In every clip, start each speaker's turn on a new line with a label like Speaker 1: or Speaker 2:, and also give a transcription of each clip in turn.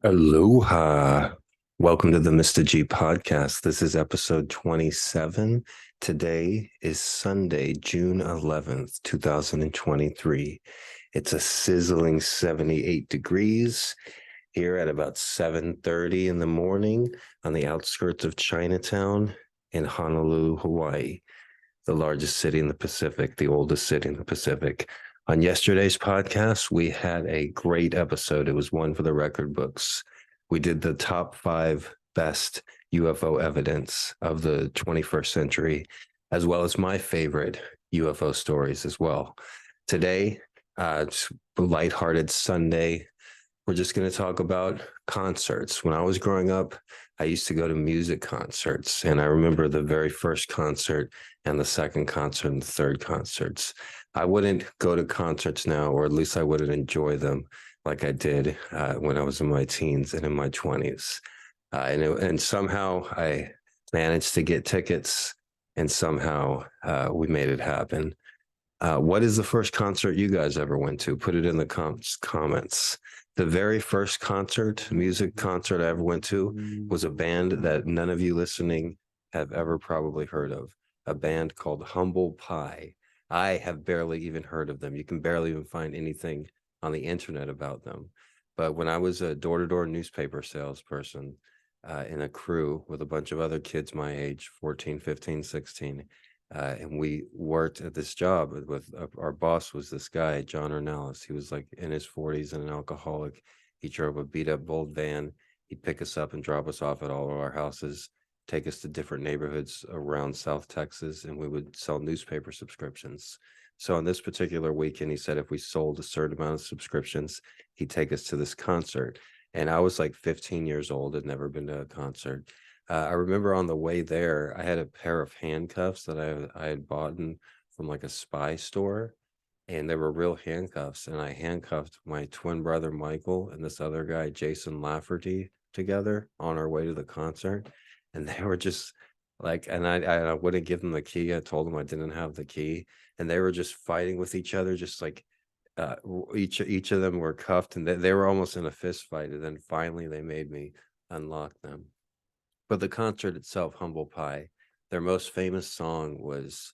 Speaker 1: Aloha. Welcome to the Mr. G podcast. This is episode 27. Today is Sunday, June 11th, 2023. It's a sizzling 78 degrees here at about 7:30 in the morning on the outskirts of Chinatown in Honolulu, Hawaii, the largest city in the Pacific, the oldest city in the Pacific. On yesterday's podcast, we had a great episode. It was one for the record books. We did the top 5 best UFO evidence of the 21st century, as well as my favorite UFO stories as well. Today, it's a lighthearted Sunday. We're just going to talk about concerts. When I was growing up, I used to go to music concerts, and I remember the very first concert and the second concert and the third concerts. I wouldn't go to concerts now, or at least I wouldn't enjoy them like I did when I was in my teens and in my 20s. And somehow I managed to get tickets, and somehow we made it happen. What is the first concert you guys ever went to? Put it in the comments. The very first music concert I ever went to was a band that none of you listening have ever probably heard of, a band called Humble Pie. I have barely even heard of them. You can barely even find anything on the internet about them. But when I was a door-to-door newspaper salesperson in a crew with a bunch of other kids my age, 14, 15, 16, and we worked at this job with our boss was this guy, John Ornelas. He was like in his 40s and an alcoholic. He drove a beat up Bolt van. He'd pick us up and drop us off at all of our houses, take us to different neighborhoods around South Texas, and we would sell newspaper subscriptions. So on this particular weekend, he said if we sold a certain amount of subscriptions, he'd take us to this concert. And I was like 15 years old, had never been to a concert. I remember on the way there, I had a pair of handcuffs that I had bought from like a spy store, and they were real handcuffs. And I handcuffed my twin brother Michael and this other guy Jason Lafferty together on our way to the concert, and they were just like, and I wouldn't give them the key. I told them I didn't have the key, and they were just fighting with each other, just like each of them were cuffed, and they were almost in a fist fight. And then finally, they made me unlock them. But the concert itself, Humble Pie, their most famous song was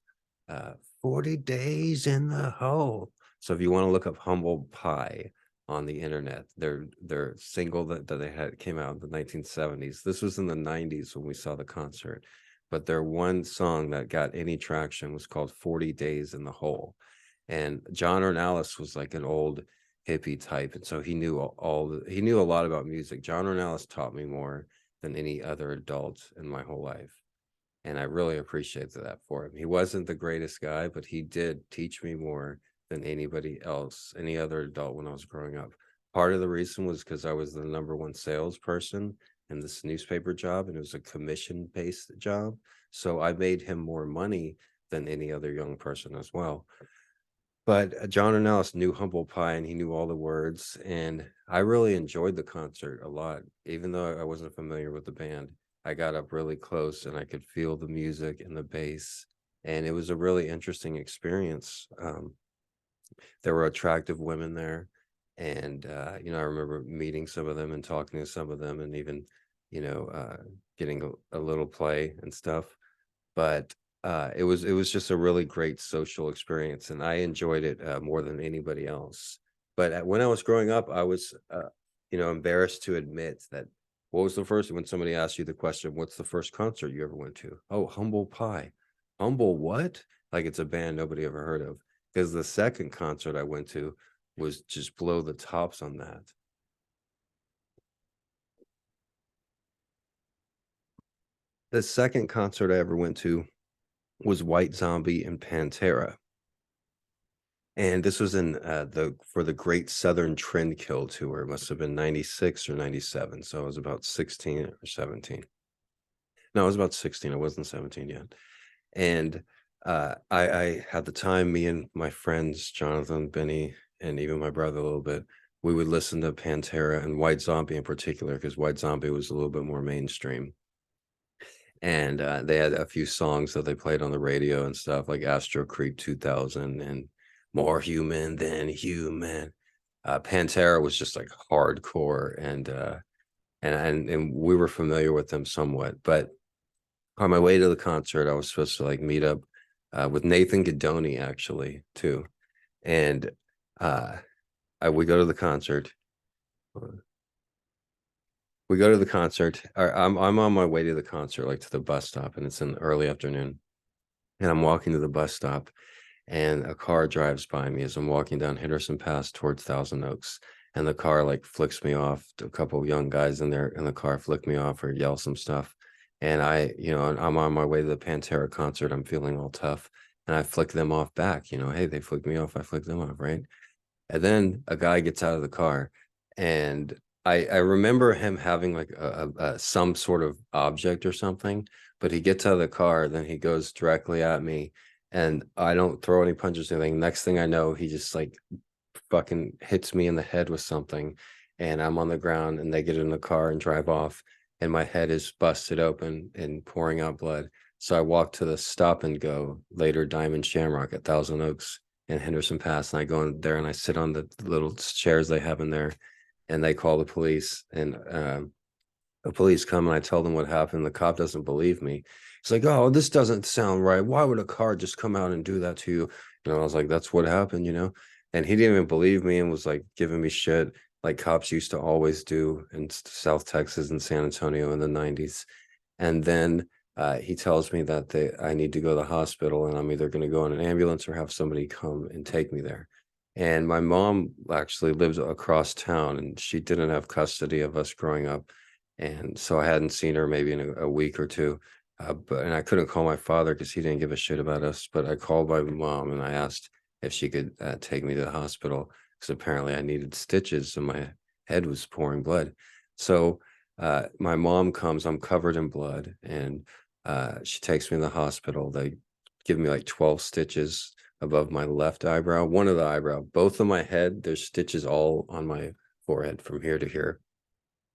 Speaker 1: 40 Days in the Hole. So if you want to look up Humble Pie on the internet, their single that they had came out in the 1970s. This was in the 90s when we saw the concert. But their one song that got any traction was called 40 Days in the Hole. And John Ornelas was like an old hippie type. And so he knew he knew a lot about music. John Ornelas taught me more than any other adult in my whole life. And I really appreciate that for him. He wasn't the greatest guy, but he did teach me more than anybody else, any other adult when I was growing up. Part of the reason was because I was the number one salesperson in this newspaper job, and it was a commission-based job. So I made him more money than any other young person as well. But John Ornelas knew Humble Pie, and he knew all the words, and I really enjoyed the concert a lot. Even though I wasn't familiar with the band, I got up really close and I could feel the music and the bass, and it was a really interesting experience. There were attractive women there, and I remember meeting some of them and talking to some of them, and even getting a little play and stuff. But it was just a really great social experience, and I enjoyed it more than anybody else. But when I was growing up, I was embarrassed to admit that. What was the first, when somebody asked you the question, what's the first concert you ever went to? Oh, Humble Pie. Humble what? Like it's a band nobody ever heard of. Because the second concert I went to was just blow the tops on that. The second concert I ever went to was White Zombie and Pantera. And this was in for the Great Southern Trendkill tour. It must have been 96 or 97. So I was about 16 or 17. No, I was about 16. I wasn't 17 yet. And I had the time, me and my friends, Jonathan, Benny, and even my brother a little bit, we would listen to Pantera and White Zombie in particular, because White Zombie was a little bit more mainstream. And they had a few songs that they played on the radio and stuff, like Astro Creep 2000 and More Human Than Human. Pantera was just like hardcore, and and we were familiar with them somewhat. But on my way to the concert, I was supposed to like meet up with Nathan Guidoni actually too, and uh, we go to the concert. We go to the concert. I'm on my way to the concert, like to the bus stop, and it's in the early afternoon. And I'm walking to the bus stop, and a car drives by me as I'm walking down Henderson Pass towards Thousand Oaks. And the car like flicks me off. A couple of young guys in there in the car flick me off or yell some stuff. And I'm on my way to the Pantera concert. I'm feeling all tough. And I flick them off back, hey, they flicked me off. I flicked them off, right? And then a guy gets out of the car, and I remember him having like some sort of object or something, but he gets out of the car, then he goes directly at me, and I don't throw any punches or anything. Next thing I know, he just like fucking hits me in the head with something, and I'm on the ground, and they get in the car and drive off, and my head is busted open and pouring out blood. So I walk to the Stop and Go, later Diamond Shamrock at Thousand Oaks in Henderson Pass, and I go in there and I sit on the little chairs they have in there, and they call the police, and the police come, and I tell them what happened. The cop doesn't believe me. He's like, "Oh, this doesn't sound right. Why would a car just come out and do that to you?" I was like, "That's what happened," and he didn't even believe me and was like giving me shit like cops used to always do in South Texas and San Antonio in the 90s. And then he tells me that I need to go to the hospital, and I'm either going to go in an ambulance or have somebody come and take me there. And my mom actually lives across town, and she didn't have custody of us growing up. And so I hadn't seen her maybe in a week or two. And I couldn't call my father because he didn't give a shit about us. But I called my mom and I asked if she could take me to the hospital, because apparently I needed stitches and my head was pouring blood. So my mom comes, I'm covered in blood, and she takes me to the hospital. They give me like 12 stitches above my left eyebrow, one of the eyebrow, both of my head. There's stitches all on my forehead from here to here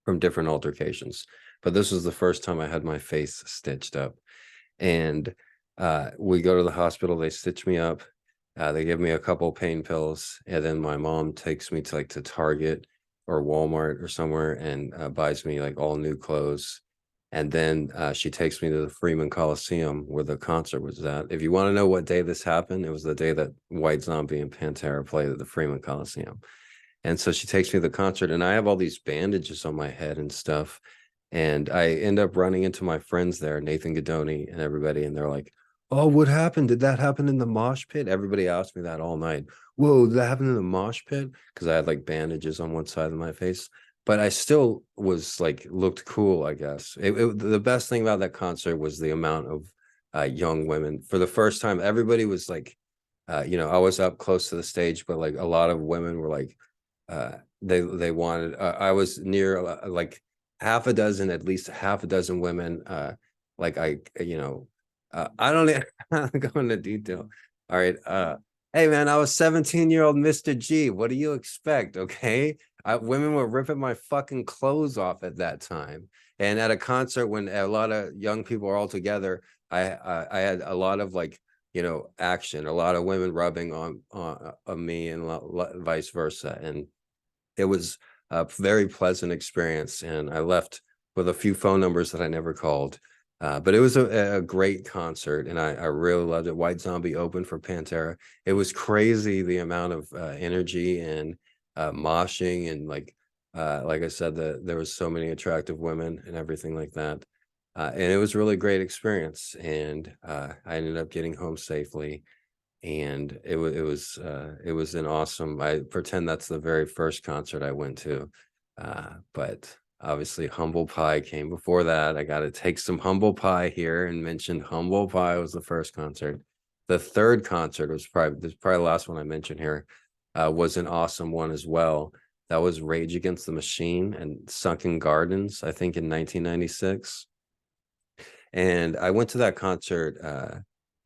Speaker 1: from different altercations. But this was the first time I had my face stitched up. And we go to the hospital, they stitch me up. They give me a couple pain pills, and then my mom takes me to Target or Walmart or somewhere and buys me like all new clothes. And then she takes me to the Freeman Coliseum where the concert was at. If you want to know what day this happened, it was the day that White Zombie and Pantera played at the Freeman Coliseum. And so she takes me to the concert, and I have all these bandages on my head and stuff. And I end up running into my friends there, Nathan Guidoni and everybody, and they're like, "Oh, what happened? Did that happen in the mosh pit?" Everybody asked me that all night. "Whoa, did that happen in the mosh pit?" Because I had like bandages on one side of my face. But I still was like, looked cool, I guess. The best thing about that concert was the amount of young women. For the first time, everybody was like, I was up close to the stage, but like a lot of women were like, they wanted, I was near like at least half a dozen women. Like I don't go into detail. All right. Hey man, I was 17-year-old Mr. G. What do you expect? Okay. Women were ripping my fucking clothes off at that time. And at a concert when a lot of young people are all together, I had a lot of like, action, a lot of women rubbing on me and vice versa. And it was a very pleasant experience. And I left with a few phone numbers that I never called. But it was a great concert, and I really loved it. White Zombie opened for Pantera. It was crazy the amount of energy and moshing, and like I said, there was so many attractive women and everything like that. And it was a really great experience. And I ended up getting home safely, and it was an awesome. I pretend that's the very first concert I went to, but obviously Humble Pie came before that. I got to take some Humble Pie here and mention Humble Pie was the first concert. The third concert was probably the last one I mentioned here, was an awesome one as well. That was Rage Against the Machine and Sunken Gardens, I think in 1996. And I went to that concert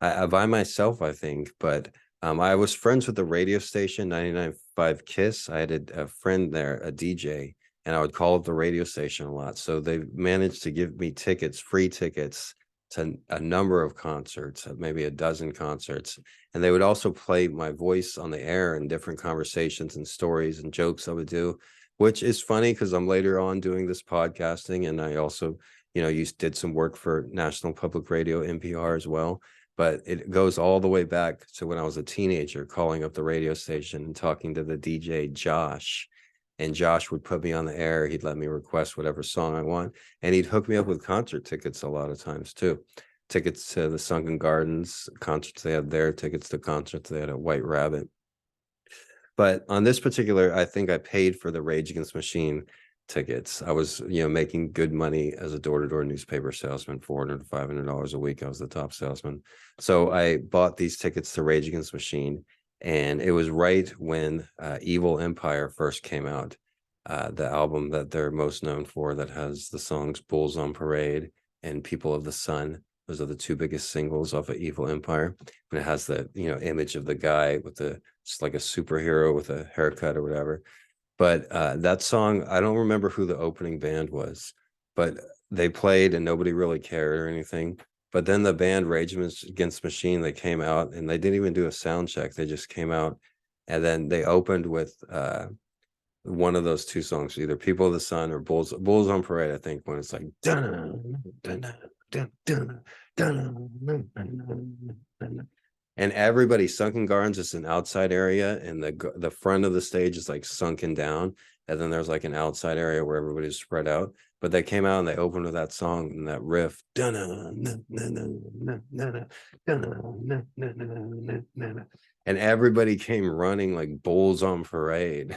Speaker 1: by myself, I think, but I was friends with the radio station 99.5 KISS. I had a friend there, a DJ, and I would call up the radio station a lot. So they managed to give me free tickets to a number of concerts, maybe a dozen concerts. And they would also play my voice on the air in different conversations and stories and jokes I would do. which is funny because I'm later on doing this podcasting, and I also, did some work for National Public Radio, NPR, as well. But it goes all the way back to when I was a teenager, calling up the radio station and talking to the DJ Josh. And Josh would put me on the air. He'd let me request whatever song I want, and he'd hook me up with concert tickets a lot of times too. Tickets to the Sunken Gardens concerts they had there, tickets to concerts they had at White Rabbit. But on this particular, I think I paid for the Rage Against the Machine tickets. I was, making good money as a door-to-door newspaper salesman, $400 to $500 a week. I was the top salesman. So I bought these tickets to Rage Against the Machine, and it was right when Evil Empire first came out, the album that they're most known for, that has the songs Bulls on Parade and People of the Sun. Those are the two biggest singles off of Evil Empire. And it has the, image of the guy with just like a superhero with a haircut or whatever. But that song, I don't remember who the opening band was, but they played and nobody really cared or anything. But then the band Rage Against the Machine, they came out and they didn't even do a sound check. They just came out, and then they opened with one of those two songs, either People of the Sun or Bulls on Parade, I think, when it's like dun, dun, dun, dun, dun, dun. And everybody, Sunken Gardens is an outside area, and the front of the stage is like sunken down, and then there's like an outside area where everybody's spread out. But they came out and they opened with that song and that riff, and everybody came running like bulls on parade.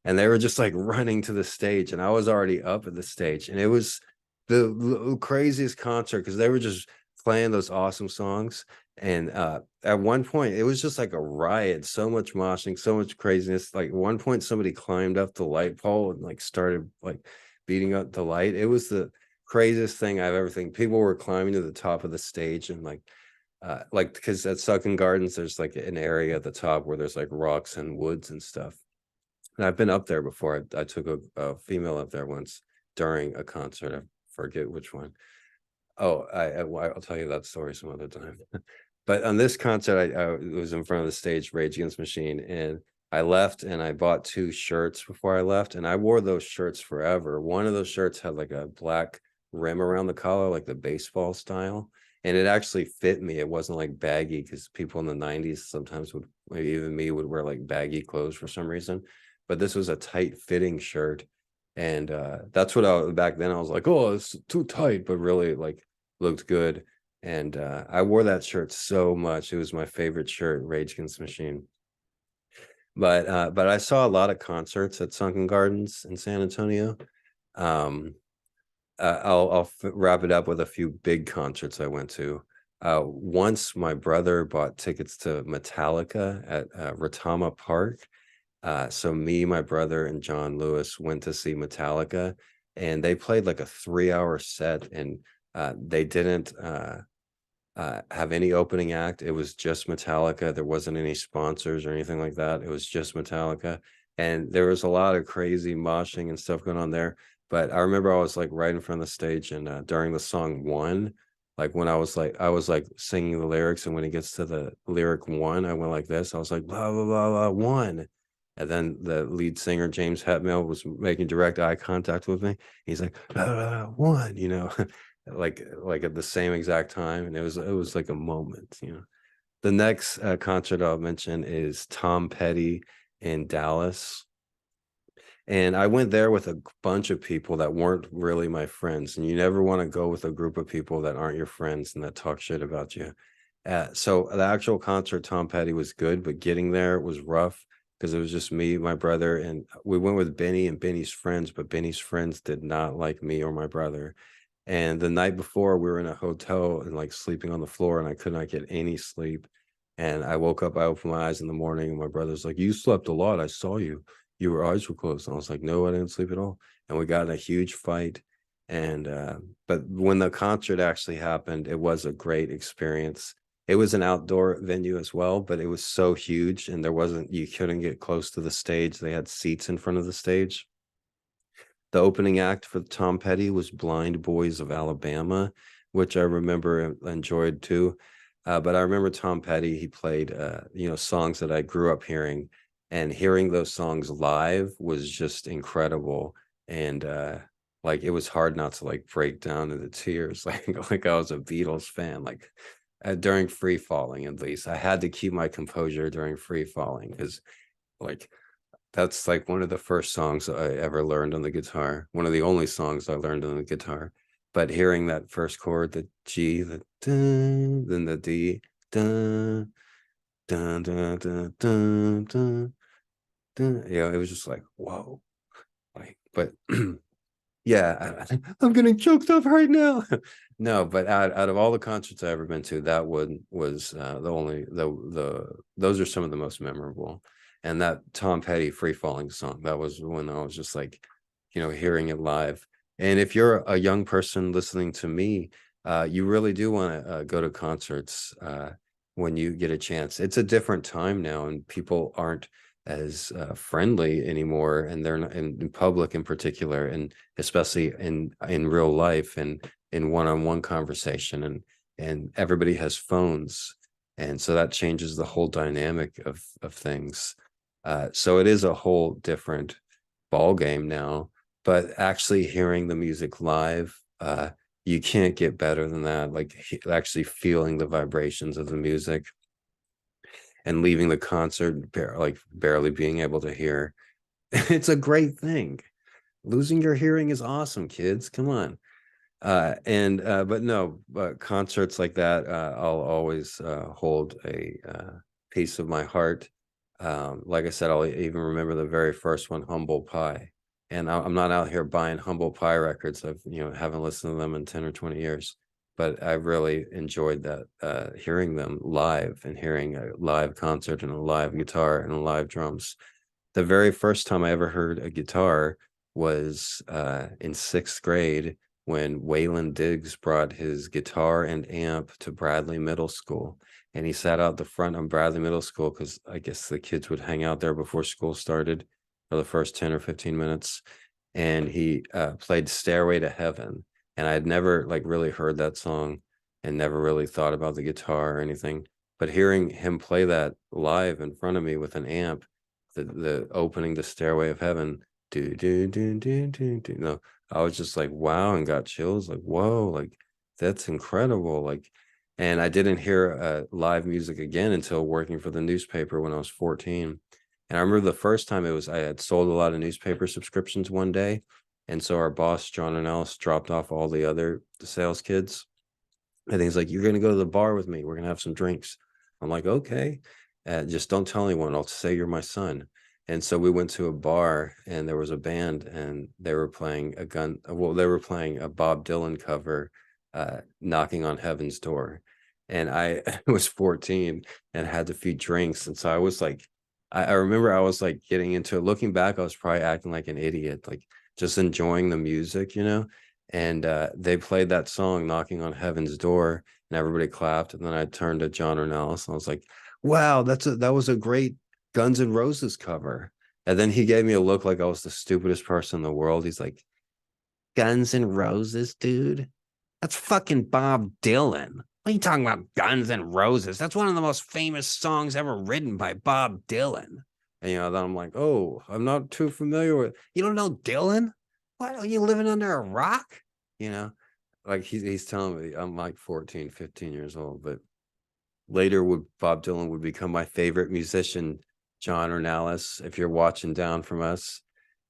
Speaker 1: And they were just like running to the stage, and I was already up at the stage, and it was the craziest concert because they were just playing those awesome songs. And at one point it was just like a riot, so much moshing, so much craziness. Like at one point somebody climbed up the light pole and like started like beating up the light. It was the craziest thing I've ever seen. People were climbing to the top of the stage, and like because at Sunken Gardens there's like an area at the top where there's like rocks and woods and stuff. And I've been up there before. I took a female up there once during a concert. I forget which one. Oh, I'll tell you that story some other time. But on this concert, I was in front of the stage, Rage Against the Machine, and I left and I bought 2 shirts before I left, and I wore those shirts forever. One of those shirts had like a black rim around the collar, like the baseball style, and it actually fit me. It wasn't like baggy, because people in the 90s sometimes would, maybe even me, would wear like baggy clothes for some reason. But this was a tight fitting shirt. And that's what back then I was like, oh, it's too tight, but really like looked good. And I wore that shirt so much. It was my favorite shirt, Rage Against the Machine. But I saw a lot of concerts at Sunken Gardens in San Antonio. I'll wrap it up with a few big concerts I went to. Once my brother bought tickets to Metallica at Retama Park. So me, my brother, and John Lewis went to see Metallica, and they played like a 3-hour set, and they didn't have any opening act. It was just Metallica. There wasn't any sponsors or anything like that. It was just Metallica, and there was a lot of crazy moshing and stuff going on there. But I remember I was like right in front of the stage, and during the song One, like when I was like singing the lyrics, and when it gets to the lyric one, I went like this. I was like blah blah blah blah one. And then the lead singer, James Hetfield, was making direct eye contact with me. He's like, one, like at the same exact time. And it was like a moment, The next concert I'll mention is Tom Petty in Dallas. And I went there with a bunch of people that weren't really my friends. And you never want to go with a group of people that aren't your friends and that talk shit about you. So the actual concert, Tom Petty, was good, but getting there was rough, because it was just me, my brother, and we went with Benny and Benny's friends, but Benny's friends did not like me or my brother. And the night before, we were in a hotel and like sleeping on the floor, and I could not get any sleep. And I woke up, I opened my eyes in the morning, and my brother's like, you slept a lot. I saw you. Your eyes were closed. And I was like, no, I didn't sleep at all. And we got in a huge fight. And but when the concert actually happened, it was a great experience. It was an outdoor venue as well, but it was so huge, and you couldn't get close to the stage. They had seats in front of the stage. The opening act for Tom Petty was Blind Boys of Alabama, which I remember enjoyed too. But I remember Tom Petty, he played, songs that I grew up hearing. and hearing those songs live was just incredible. And like it was hard not to like break down into tears, like I was a Beatles fan. Like during Free Falling, at least I had to keep my composure during Free Falling, because like that's like one of the first songs I ever learned on the guitar, one of the only songs I learned on the guitar. But hearing that first chord, the G, the dun, then the D, dun, dun, dun, dun, dun, dun, dun, it was just like, whoa. Like, but yeah, I'm getting choked up right now. No, but out of all the concerts I've ever been to, that one was the only those are some of the most memorable. And that Tom Petty Free Falling song, that was when I was just like, hearing it live. And if you're a young person listening to me, you really do want to go to concerts when you get a chance. It's a different time now, and people aren't as friendly anymore, and they're not in public in particular, and especially in real life and in one-on-one conversation, and everybody has phones, and so that changes the whole dynamic of things. So it is a whole different ball game now, but actually hearing the music live, you can't get better than that. Like actually feeling the vibrations of the music and leaving the concert like barely being able to hear. It's a great thing. Losing your hearing is awesome, kids. Come on. But no, but concerts like that, I'll always hold a piece of my heart. Like I said, I'll even remember the very first one, Humble Pie. And I'm not out here buying Humble Pie records. I've haven't listened to them in 10 or 20 years, but I really enjoyed that, hearing them live and hearing a live concert and a live guitar and a live drums. The very first time I ever heard a guitar was in 6th grade, when Waylon Diggs brought his guitar and amp to Bradley Middle School. And he sat out the front of Bradley Middle School, because I guess the kids would hang out there before school started for the first 10 or 15 minutes. And he played Stairway to Heaven. And I had never like really heard that song and never really thought about the guitar or anything. But hearing him play that live in front of me with an amp, the opening, the Stairway of Heaven, do do do do do do. No, I was just like, wow, and got chills. Like, whoa, like that's incredible. Like, and I didn't hear live music again until working for the newspaper when I was 14. And I remember the first time I had sold a lot of newspaper subscriptions one day. And so our boss, John and Alice, dropped off all the sales kids. And he's like, you're going to go to the bar with me. We're going to have some drinks. I'm like, okay. Just don't tell anyone. I'll say you're my son. And so we went to a bar, and there was a band, and they were playing they were playing a Bob Dylan cover, Knocking on Heaven's Door. And I was 14 and had a few drinks. And so I was like, I remember I was like getting into it. Looking back, I was probably acting like an idiot, like just enjoying the music, and they played that song, Knocking on Heaven's Door, and everybody clapped. And then I turned to John Ornelas and I was like, wow, that was a great Guns N' Roses cover. And then he gave me a look like I was the stupidest person in the world. He's like, Guns N' Roses, dude? That's fucking Bob Dylan. What are you talking about, Guns N' Roses? That's one of the most famous songs ever written by Bob Dylan. And then I'm like, oh, I'm not too familiar with. You don't know Dylan? What, are you living under a rock? Like he's telling me I'm like 14, 15 years old, but later Bob Dylan would become my favorite musician, John Ornelas, if you're watching down from us.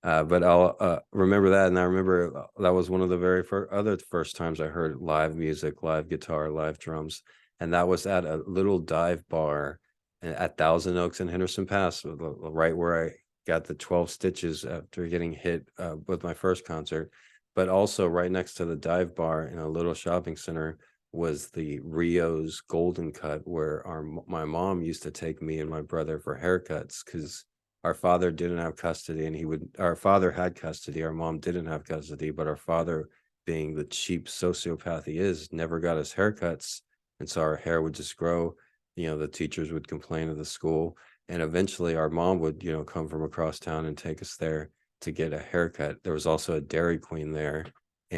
Speaker 1: But I'll remember that. And I remember that was one of the very first times I heard live music, live guitar, live drums. And that was at a little dive bar at Thousand Oaks in Henderson Pass, right where I got the 12 stitches after getting hit with my first concert. But also right next to the dive bar in a little shopping center was the Rio's Golden Cut, where my mom used to take me and my brother for haircuts, because our father didn't have custody, and our father had custody. Our mom didn't have custody, but our father, being the cheap sociopath he is, never got his haircuts. And so our hair would just grow. The teachers would complain to the school. And eventually our mom would, come from across town and take us there to get a haircut. There was also a Dairy Queen there.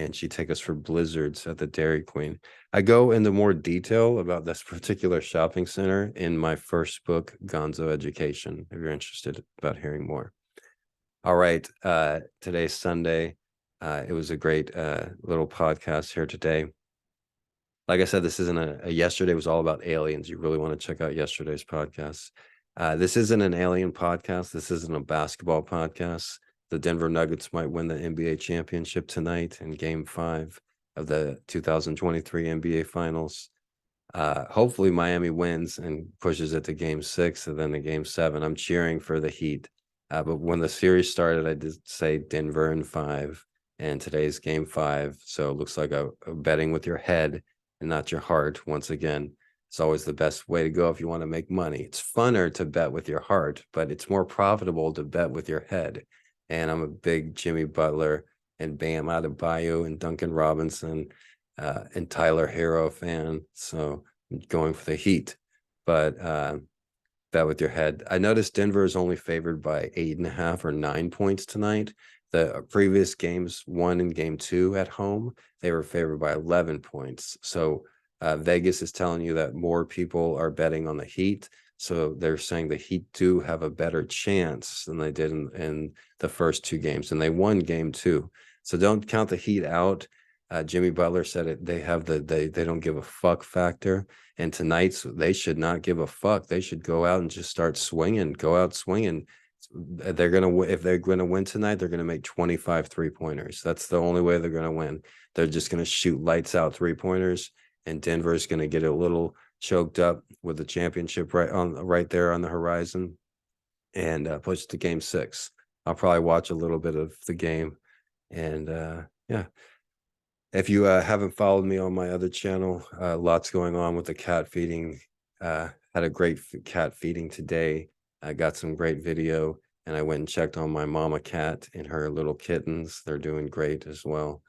Speaker 1: and she'd take us for blizzards at the Dairy Queen. I go into more detail about this particular shopping center in my first book, Gonzo Education, if you're interested about hearing more. All right, today's Sunday. It was a great little podcast here today. Like I said, this isn't a yesterday was all about aliens. You really want to check out yesterday's podcast. This isn't an alien podcast. This isn't a basketball podcast. The Denver Nuggets might win the NBA championship tonight in Game 5 of the 2023 NBA Finals. Hopefully Miami wins and pushes it to Game 6 and then to Game 7. I'm cheering for the Heat. But when the series started, I did say Denver in 5, and today's Game 5. So it looks like a betting with your head and not your heart. Once again, it's always the best way to go if you want to make money. It's funner to bet with your heart, but it's more profitable to bet with your head. And I'm a big Jimmy Butler and Bam Adebayo and Duncan Robinson and Tyler Hero fan. So I'm going for the Heat, but bet with your head. I noticed Denver is only favored by 8.5 or 9 points tonight. The previous games, 1 and Game 2 at home, they were favored by 11 points. So Vegas is telling you that more people are betting on the Heat. So they're saying the Heat do have a better chance than they did in the first 2 games, and they won Game 2. So don't count the Heat out. Jimmy Butler said it. They have they don't give a fuck factor, and tonight's they should not give a fuck. They should go out and just start swinging. Go out swinging. They're gonna if they're gonna win tonight, they're gonna make 25 3-pointers. That's the only way they're gonna win. They're just gonna shoot lights out 3-pointers, and Denver's gonna get a little choked up with the championship right there on the horizon, and push to Game 6. I'll probably watch a little bit of the game, and yeah. If you haven't followed me on my other channel, lots going on with the cat feeding. Had a great cat feeding today. I got some great video, and I went and checked on my mama cat and her little kittens. They're doing great as well.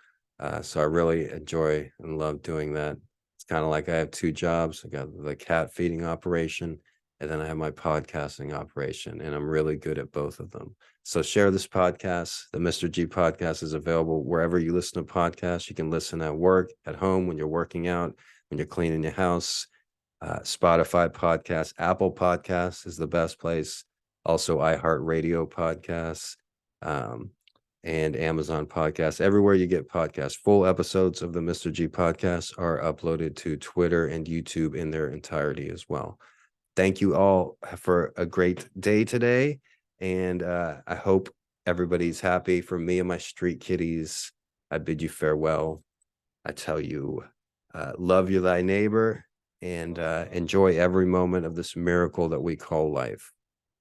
Speaker 1: So I really enjoy and love doing that. It's kind of like I have 2 jobs. I got the cat feeding operation, and then I have my podcasting operation, and I'm really good at both of them. So share this podcast. The Mr. G podcast is available wherever you listen to podcasts. You can listen at work, at home, when you're working out, when you're cleaning your house. Spotify podcast, Apple Podcasts is the best place. Also iHeartRadio podcasts, and Amazon podcasts. Everywhere you get podcasts. Full episodes of the Mr. G podcast are uploaded to Twitter and YouTube in their entirety as well. Thank you all for a great day today. And I hope everybody's happy. For me and my street kitties, I bid you farewell. I tell you, love you thy neighbor, and enjoy every moment of this miracle that we call life.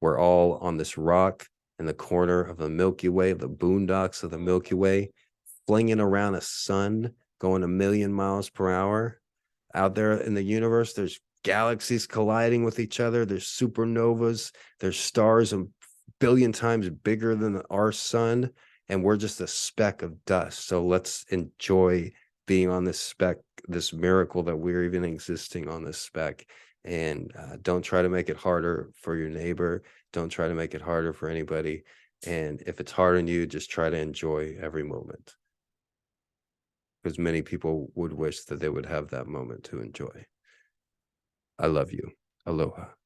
Speaker 1: We're all on this rock in the corner of the Milky Way, of the boondocks of the Milky Way, flinging around a sun going 1,000,000 miles per hour. Out there in the universe, there's galaxies colliding with each other. There's supernovas. There's stars a billion times bigger than our sun, and we're just a speck of dust. So let's enjoy being on this speck, this miracle that we're even existing on this speck. And don't try to make it harder for your neighbor. Don't try to make it harder for anybody. And if it's hard on you, just try to enjoy every moment, because many people would wish that they would have that moment to enjoy. I love you. Aloha.